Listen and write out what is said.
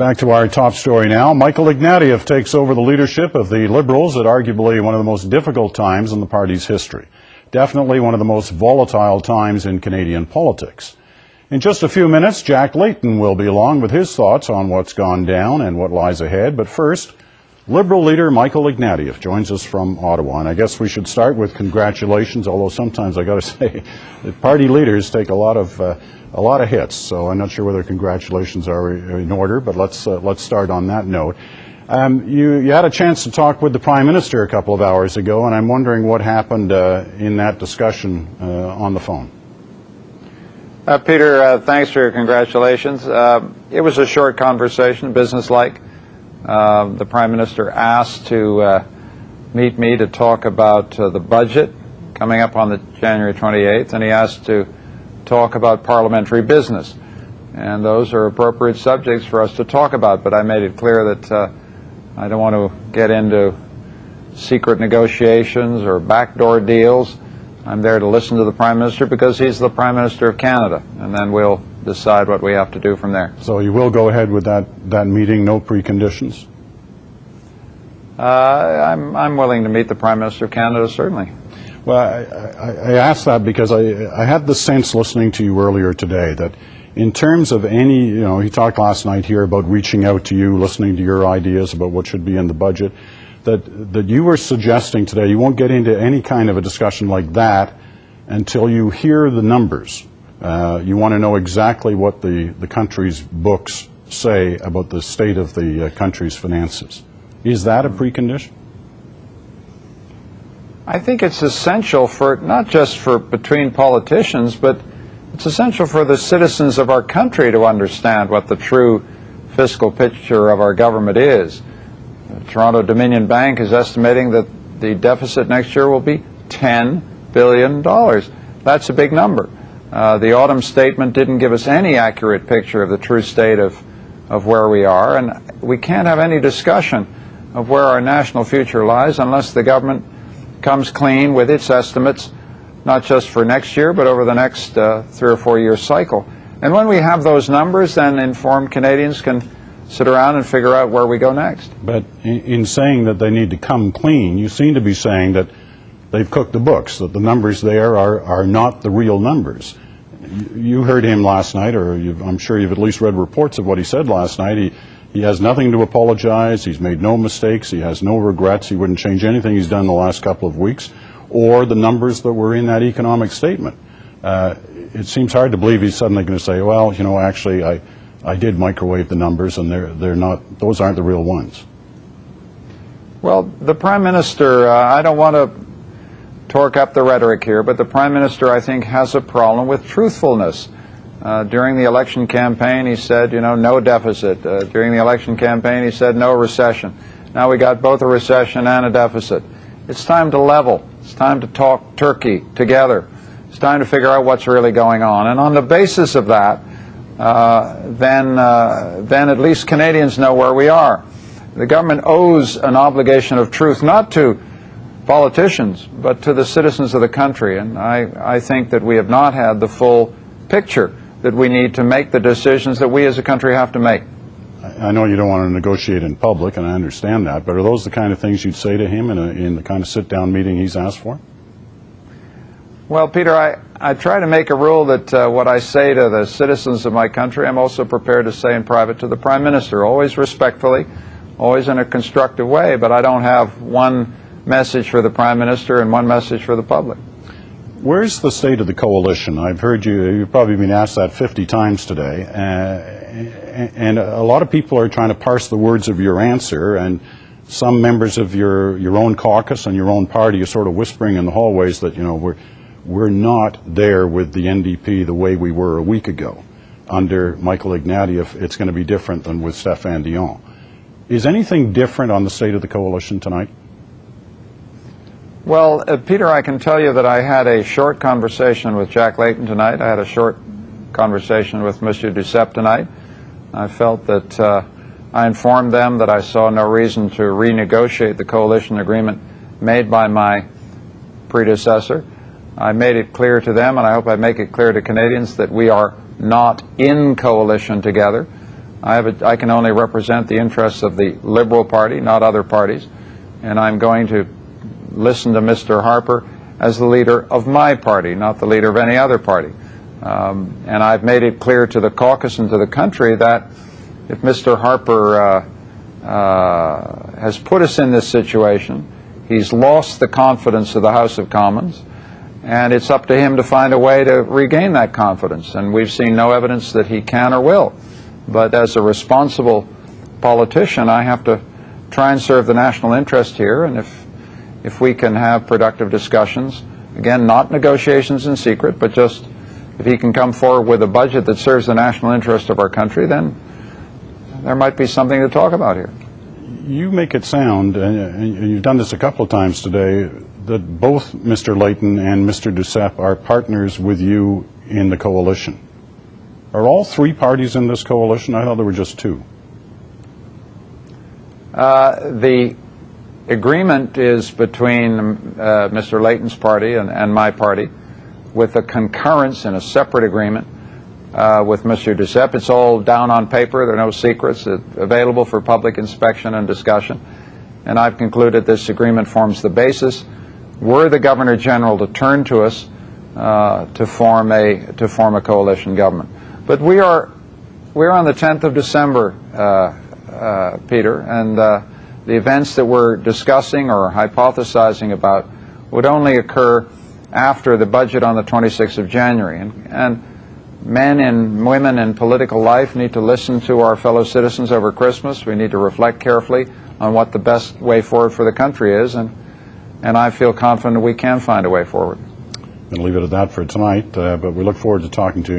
Back to our top story now. Michael Ignatieff takes over the leadership of the Liberals at arguably one of the most difficult times in the party's history. Definitely one of the most volatile times in Canadian politics. In just a few minutes, Jack Layton will be along with his thoughts on what's gone down and what lies ahead. But first, Liberal leader Michael Ignatieff joins us from Ottawa. And I guess we should start with congratulations, although sometimes I got to say that party leaders take a lot of hits. So I'm not sure whether congratulations are in order, but let's start on that note. You had a chance to talk with the Prime Minister a couple of hours ago, and I'm wondering what happened in that discussion on the phone. Peter, thanks for your congratulations. It was a short conversation, businesslike. The Prime Minister asked to meet me to talk about the budget coming up on the January 28th, and he asked to talk about parliamentary business. And those are appropriate subjects for us to talk about, but I made it clear that I don't want to get into secret negotiations or backdoor deals. I'm there to listen to the Prime Minister because he's the Prime Minister of Canada, and then we'll decide what we have to do from there. So you will go ahead with that meeting, no preconditions? I'm willing to meet the Prime Minister of Canada, certainly. Well, I asked that because I had the sense listening to you earlier today that in terms of any, he talked last night here about reaching out to you, listening to your ideas about what should be in the budget, that you were suggesting today you won't get into any kind of a discussion like that until you hear the numbers. You want to know exactly what the country's books say about the state of the country's finances. Is that a precondition? I think it's essential for, not just for between politicians, but it's essential for the citizens of our country to understand what the true fiscal picture of our government is. The Toronto Dominion Bank is estimating that the deficit next year will be $10 billion. That's a big number. The autumn statement didn't give us any accurate picture of the true state of where we are, and we can't have any discussion of where our national future lies unless the government comes clean with its estimates, not just for next year, but over the next 3 or 4 year cycle. And when we have those numbers, then informed Canadians can sit around and figure out where we go next. But in saying that they need to come clean, you seem to be saying that they've cooked the books, that the numbers there are not the real numbers. You heard him last night, or I'm sure you've at least read reports of what he said last night. He has nothing to apologize. He's made no mistakes. He has no regrets. He wouldn't change anything he's done the last couple of weeks, or the numbers that were in that economic statement. It seems hard to believe he's suddenly going to say, well, actually, I did microwave the numbers, and they're not; those aren't the real ones. Well, the Prime Minister, I don't want to torque up the rhetoric here, but the Prime Minister, I think, has a problem with truthfulness. During the election campaign, he said, no deficit. During the election campaign, he said no recession. Now we got both a recession and a deficit. It's time to level. It's time to talk turkey together. It's time to figure out what's really going on. And on the basis of that, then at least Canadians know where we are. The government owes an obligation of truth, not to politicians, but to the citizens of the country. And I think that we have not had the full picture that we need to make the decisions that we as a country have to make. I know you don't want to negotiate in public, and I understand that, but are those the kind of things you'd say to him in the kind of sit-down meeting he's asked for? Well, Peter, I try to make a rule that what I say to the citizens of my country, I'm also prepared to say in private to the Prime Minister, always respectfully, always in a constructive way, but I don't have one message for the Prime Minister and one message for the public. Where's the state of the coalition? I've heard you've probably been asked that 50 times today, and a lot of people are trying to parse the words of your answer, and some members of your own caucus and your own party are sort of whispering in the hallways that, we're not there with the NDP the way we were a week ago. Under Michael Ignatieff, it's going to be different than with Stéphane Dion. Is anything different on the state of the coalition tonight? Well, Peter, I can tell you that I had a short conversation with Jack Layton tonight. I had a short conversation with Monsieur Duceppe tonight. I felt that I informed them that I saw no reason to renegotiate the coalition agreement made by my predecessor. I made it clear to them, and I hope I make it clear to Canadians, that we are not in coalition together. I can only represent the interests of the Liberal Party, not other parties, and I'm going to listen to Mr. Harper as the leader of my party, not the leader of any other party. And I've made it clear to the caucus and to the country that if Mr. Harper has put us in this situation, he's lost the confidence of the House of Commons, and it's up to him to find a way to regain that confidence. And we've seen no evidence that he can or will. But as a responsible politician, I have to try and serve the national interest here, and if we can have productive discussions, again, not negotiations in secret, but just if he can come forward with a budget that serves the national interest of our country, then there might be something to talk about here. You make it sound, and you've done this a couple of times today, that both Mr. Layton and Mr. Ignatieff are partners with you in the coalition. Are all three parties in this coalition? I thought there were just two. The agreement is between Mr. Layton's party and my party, with a concurrence in a separate agreement with Mr. Ignatieff. It's all down on paper. There are no secrets. It's available for public inspection and discussion. And I've concluded this agreement forms the basis, were the Governor General to turn to us to form a coalition government. But we're on the 10th of December, Peter, and the events that we're discussing or hypothesizing about would only occur after the budget on the 26th of January. And men and women in political life need to listen to our fellow citizens over Christmas. We need to reflect carefully on what the best way forward for the country is, and I feel confident we can find a way forward. I'm going to leave it at that for tonight, but we look forward to talking to you.